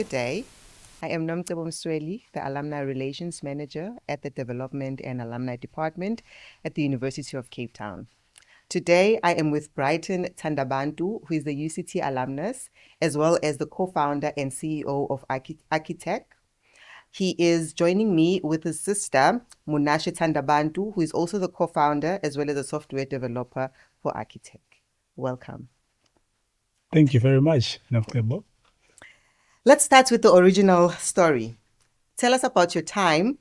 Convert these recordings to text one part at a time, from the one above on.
Good day. I am Nomcebo Msweli, the Alumni Relations Manager at the Development and Alumni Department at the University of Cape Town. Today, I am with Brighton Tandabantu, who is the UCT alumnus, as well as the co-founder and CEO of AakiTech. He is joining me with his sister, Munashe Tandabantu, who is also the co-founder as well as a software developer for AakiTech. Welcome. Thank you very much, Nomcebo. Let's start with the original story. Tell us about your time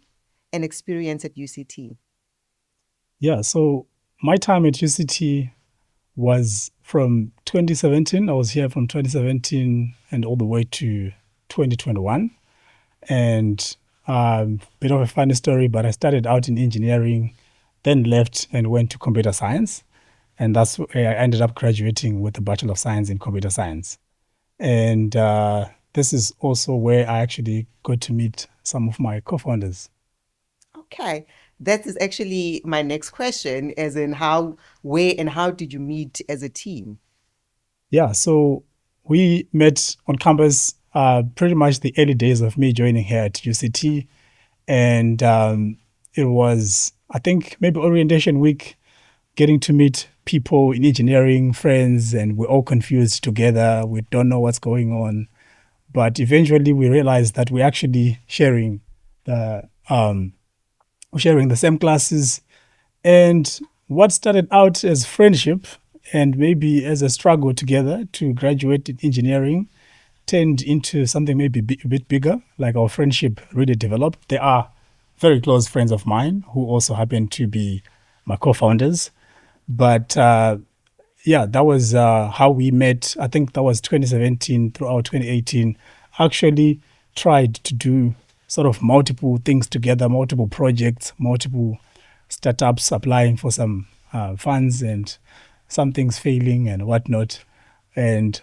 and experience at UCT. Yeah, so my time at UCT was from 2017. I was here from 2017 and all the way to 2021. And bit of a funny story, but I started out in engineering, then left and went to computer science. And that's where I ended up graduating with a Bachelor of Science in Computer Science. And this is also where I actually got to meet some of my co-founders. Okay, that is actually my next question, as in where and how did you meet as a team? Yeah, so we met on campus pretty much the early days of me joining here at UCT. And it was, I think, maybe orientation week, getting to meet people in engineering, friends, and we're all confused together. We don't know what's going on. But eventually we realized that we're actually sharing the same classes. And what started out as friendship and maybe as a struggle together to graduate in engineering turned into something maybe a bit bigger, like our friendship really developed. They are very close friends of mine who also happen to be my co-founders. But yeah, that was how we met. I think that was 2017 throughout 2018. Actually tried to do sort of multiple things together, multiple projects, multiple startups applying for some funds and some things failing and whatnot. And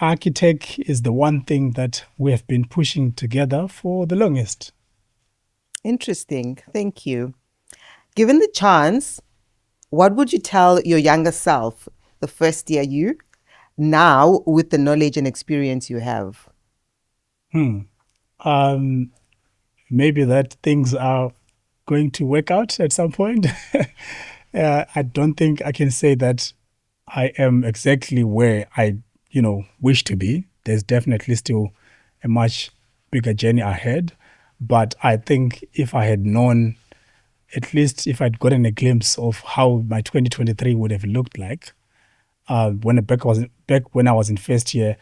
AakiTech is the one thing that we have been pushing together for the longest. Interesting. Thank you. Given the chance, what would you tell your younger self, the first year you, now with the knowledge and experience you have? Maybe that things are going to work out at some point. I don't think I can say that I am exactly where I, wish to be. There's definitely still a much bigger journey ahead. But I think if I had known, at least if I'd gotten a glimpse of how my 2023 would have looked like, when I was in first year,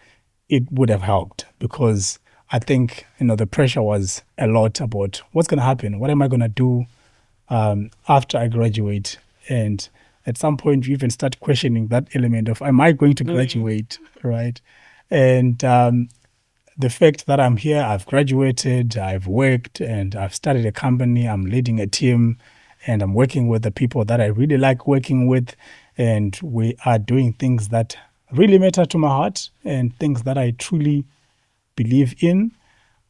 it would have helped, because I think the pressure was a lot about what's going to happen, what am I going to do after I graduate, and at some point you even start questioning that element of, am I going to graduate, right? And the fact that I'm here, I've graduated, I've worked, and I've started a company, I'm leading a team, and I'm working with the people that I really like working with, and we are doing things that really matter to my heart and things that I truly believe in.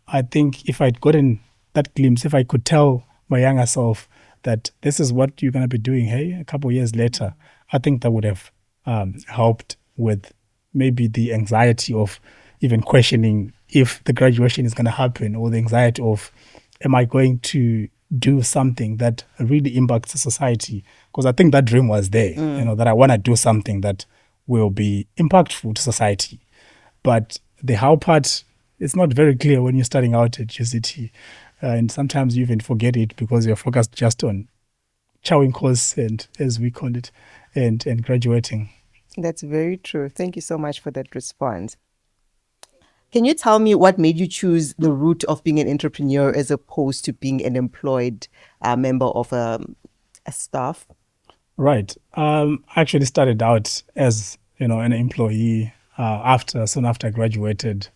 I think if I'd gotten that glimpse, if I could tell my younger self that this is what you're going to be doing, hey, a couple of years later, I think that would have helped with maybe the anxiety of even questioning if the graduation is going to happen, or the anxiety of, am I going to do something that really impacts the society? Because I think that dream was there, that I want to do something that will be impactful to society. But the how part, it's not very clear when you're starting out at UCT. And sometimes you even forget it because you're focused just on chowing course, and as we call it, and graduating. That's very true. Thank you so much for that response. Can you tell me what made you choose the route of being an entrepreneur as opposed to being an employed member of a staff? Right. I actually started out as an employee soon after I graduated.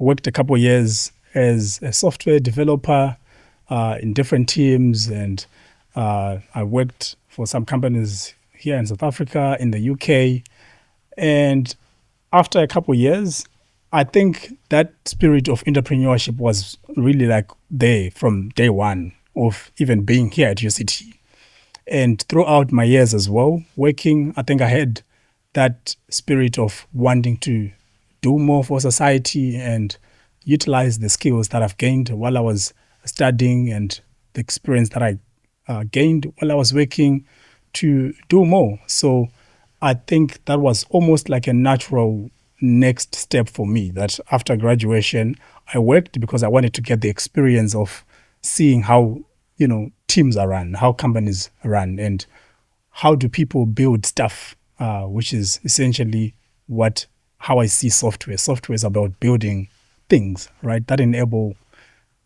I worked a couple of years as a software developer in different teams, and I worked for some companies here in South Africa, in the UK. And after a couple of years, I think that spirit of entrepreneurship was really like there from day one of even being here at UCT. And throughout my years as well, working, I think I had that spirit of wanting to do more for society and, utilize the skills that I've gained while I was studying and the experience that I gained while I was working to do more. So I think that was almost like a natural next step for me, that after graduation, I worked because I wanted to get the experience of seeing how, teams are run, how companies run, and how do people build stuff, which is essentially how I see software. Software is about building things, right, that enable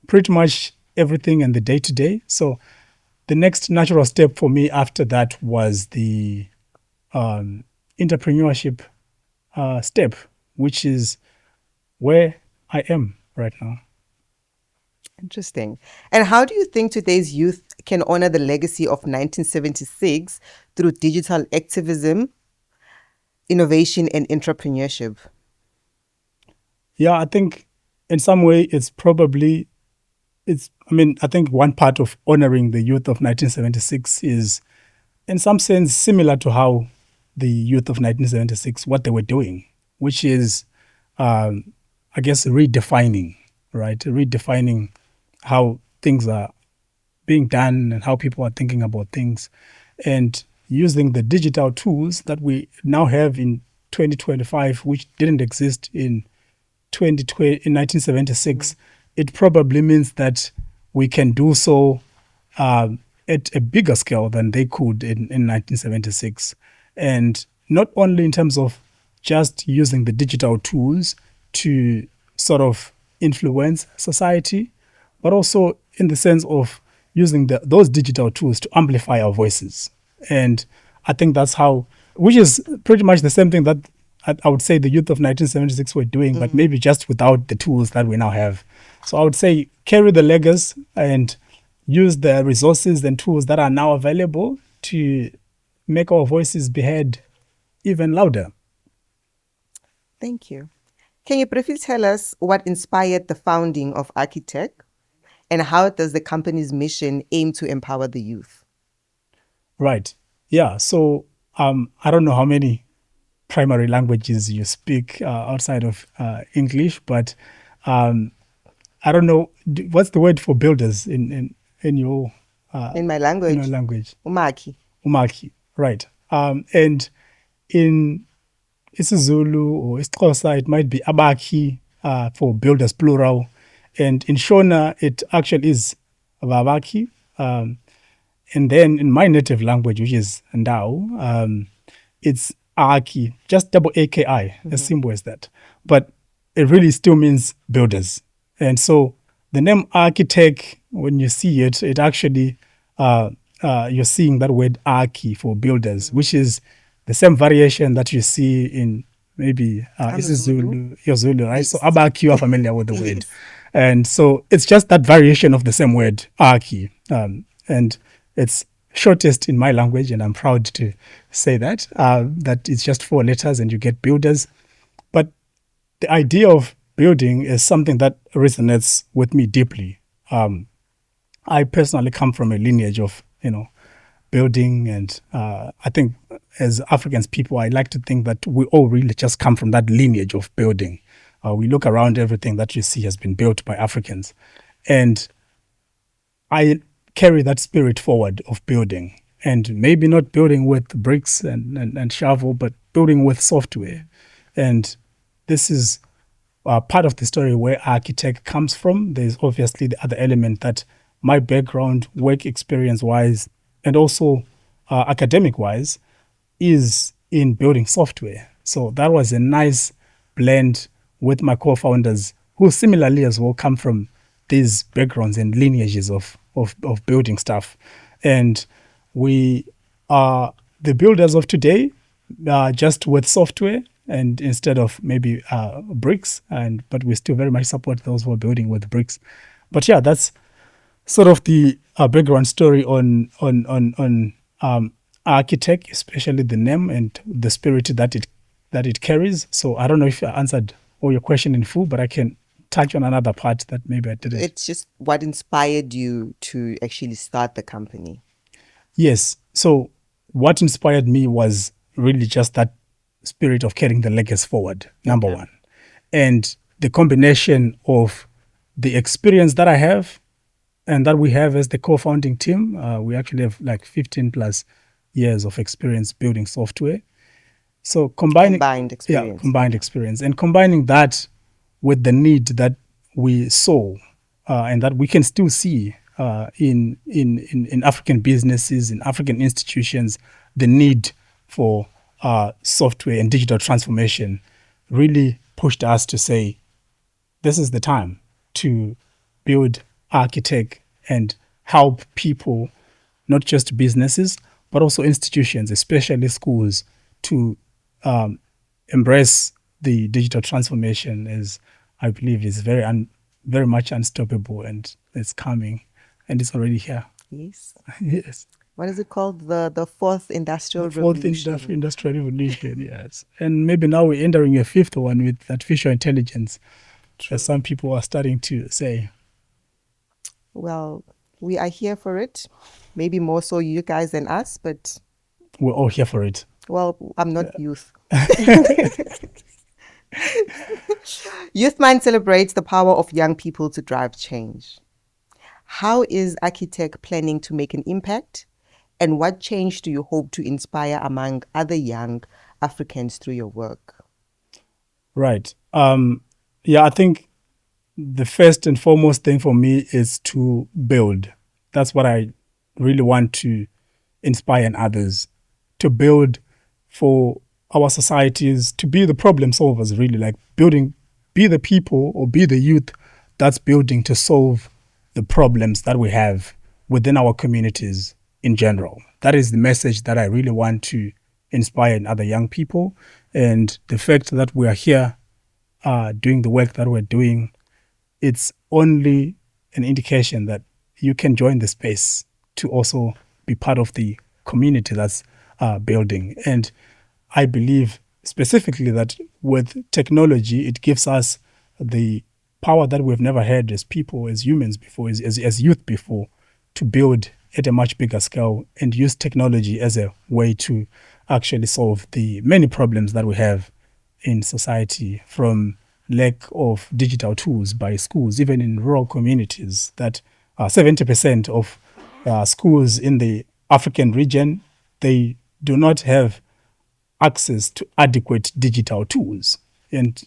pretty much everything in the day-to-day. So the next natural step for me after that was the entrepreneurship step, which is where I am right now. Interesting. And how do you think today's youth can honor the legacy of 1976 through digital activism, innovation, and entrepreneurship? Yeah, I think in some way I think one part of honoring the youth of 1976 is in some sense similar to how the youth of 1976, what they were doing, which is, I guess, redefining, right? Redefining how things are being done and how people are thinking about things, and using the digital tools that we now have in 2025, which didn't exist in 1976. It probably means that we can do so at a bigger scale than they could in 1976. And not only in terms of just using the digital tools to sort of influence society, but also in the sense of using those digital tools to amplify our voices. And I think that's how, which is pretty much the same thing that I would say the youth of 1976 were doing, but maybe just without the tools that we now have. So I would say carry the legacy and use the resources and tools that are now available to make our voices be heard even louder. Thank you. Can you briefly tell us what inspired the founding of AakiTech, and how does the company's mission aim to empower the youth? Right. Yeah. So I don't know how many primary languages you speak outside of English, but I don't know, what's the word for builders in your in my language? In your language, Umaki. Right. And in isiZulu or isiXhosa, it might be abaki for builders plural, and in Shona it actually is babaki. And then in my native language, which is Ndau, it's Aaki, just double AKI, as simple as that. But it really still means builders. And so the name AakiTech, when you see it, it actually, you're seeing that word Aaki for builders, which is the same variation that you see in maybe isiZulu, your Zulu, right? Yes. So Abaki, you are familiar with the word. Yes. And so it's just that variation of the same word, Aaki. And it's shortest in my language, and I'm proud to say that, that it's just 4 letters and you get builders. But the idea of building is something that resonates with me deeply. I personally come from a lineage of, building, and I think as Africans people, I like to think that we all really just come from that lineage of building. We look around, everything that you see has been built by Africans. And I carry that spirit forward of building, and maybe not building with bricks and shovel, but building with software. And this is part of the story where AakiTech comes from. There's obviously the other element that my background, work experience-wise, and also academic-wise, is in building software. So that was a nice blend with my co-founders, who similarly as well come from these backgrounds and lineages of building stuff. And we are the builders of today, just with software and instead of maybe bricks, but we still very much support those who are building with bricks. But yeah, that's sort of the background story on AakiTech, especially the name and the spirit that it carries. So I don't know if I answered all your question in full, but I can touch on another part that maybe I didn't. It's just what inspired you to actually start the company. Yes. So what inspired me was really just that spirit of carrying the legacy forward, number one. And the combination of the experience that I have and that we have as the co-founding team. We actually have like 15 plus years of experience building software. So Combined experience. Combined experience, and combining that with the need that we saw and that we can still see in African businesses, in African institutions, the need for software and digital transformation really pushed us to say, this is the time to build AakiTech and help people, not just businesses, but also institutions, especially schools, to embrace the digital transformation, as I believe is very much unstoppable, and it's coming, and it's already here. Yes. Yes. What is it called? The fourth industrial revolution. Fourth industrial revolution, yes. And maybe now we're entering a fifth one with artificial intelligence, as some people are starting to say. Well, we are here for it. Maybe more so you guys than us, but we're all here for it. Well, I'm not youth. Youth Mind celebrates the power of young people to drive change. How is AakiTech planning to make an impact? And what change do you hope to inspire among other young Africans through your work? Right. I think the first and foremost thing for me is to build. That's what I really want to inspire in others, to build for our societies, to be the problem solvers, really, like be the people or be the youth that's building to solve the problems that we have within our communities in general. That is the message that I really want to inspire in other young people. And the fact that we are here doing the work that we're doing, it's only an indication that you can join the space to also be part of the community that's building. And I believe specifically that with technology, it gives us the power that we've never had as people, as humans before, as youth before, to build at a much bigger scale and use technology as a way to actually solve the many problems that we have in society, from lack of digital tools by schools, even in rural communities, that 70% of schools in the African region, they do not have access to adequate digital tools. And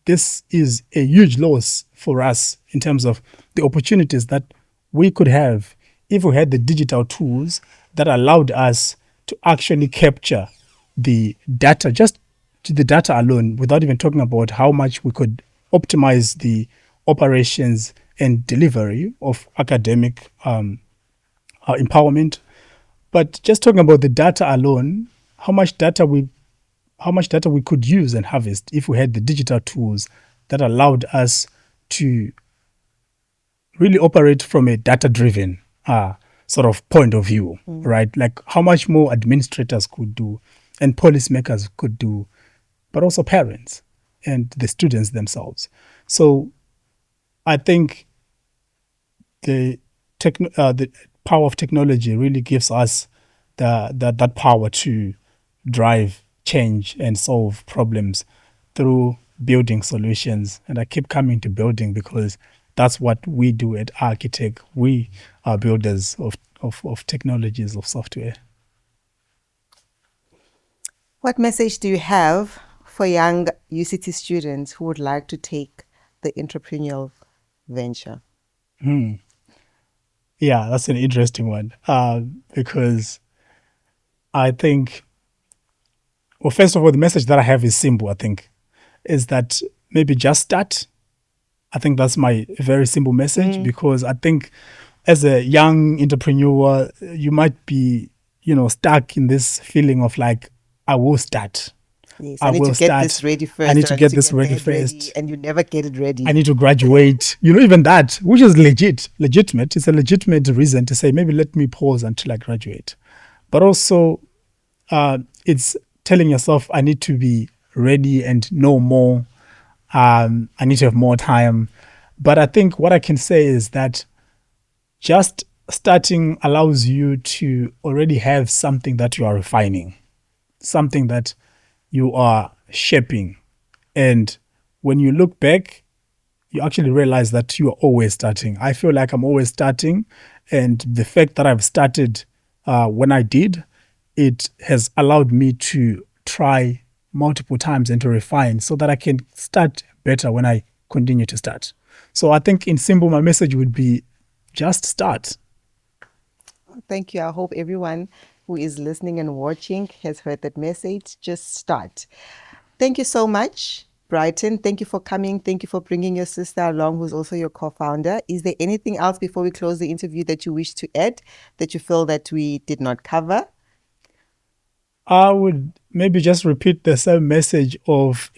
this is a huge loss for us in terms of the opportunities that we could have if we had the digital tools that allowed us to actually capture the data, just to the data alone, without even talking about how much we could optimize the operations and delivery of academic empowerment. But just talking about the data alone, how much data we could use and harvest if we had the digital tools that allowed us to really operate from a data-driven sort of point of view, right? Like how much more administrators could do and policymakers could do, but also parents and the students themselves. So I think the power of technology really gives us that power to drive change and solve problems through building solutions. And I keep coming to building because that's what we do at AakiTech. We are builders of technologies, of software. What message do you have for young UCT students who would like to take the entrepreneurial venture? Yeah, that's an interesting one because I think, well, first of all, the message that I have is simple, I think, is that maybe just start. I think that's my very simple message because I think as a young entrepreneur, you might be, stuck in this feeling of like, I will start. Yes, I need to get this ready first. I need to get this ready first. And you never get it ready. I need to graduate. Even that, which is legitimate. It's a legitimate reason to say, maybe let me pause until I graduate. But also, it's telling yourself, I need to be ready and know more. I need to have more time. But I think what I can say is that just starting allows you to already have something that you are refining, something that you are shaping. And when you look back, you actually realize that you are always starting. I feel like I'm always starting, and the fact that I've started when I did, it has allowed me to try multiple times and to refine so that I can start better when I continue to start. So I think in simple, my message would be just start. Thank you. I hope everyone who is listening and watching has heard that message. Just start. Thank you so much, Brighton. Thank you for coming. Thank you for bringing your sister along, who's also your co-founder. Is there anything else before we close the interview that you wish to add, that you feel that we did not cover? I would maybe just repeat the same message of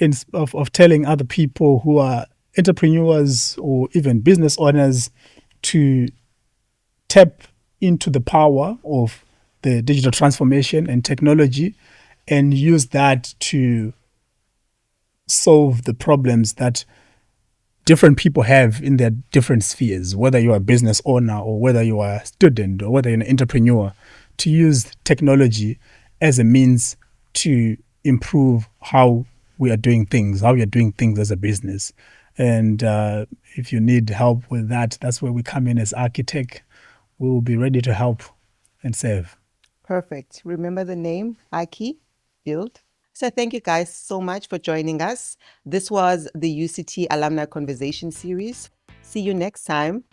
telling other people who are entrepreneurs or even business owners to tap into the power of the digital transformation and technology and use that to solve the problems that different people have in their different spheres, whether you're a business owner or whether you are a student or whether you're an entrepreneur, to use technology as a means to improve how we are doing things, how you're doing things as a business. And if you need help with that, that's where we come in as AakiTech. We will be ready to help and serve. Perfect. Remember the name, Aki, Build. So thank you guys so much for joining us. This was the UCT Alumni Conversation Series. See you next time.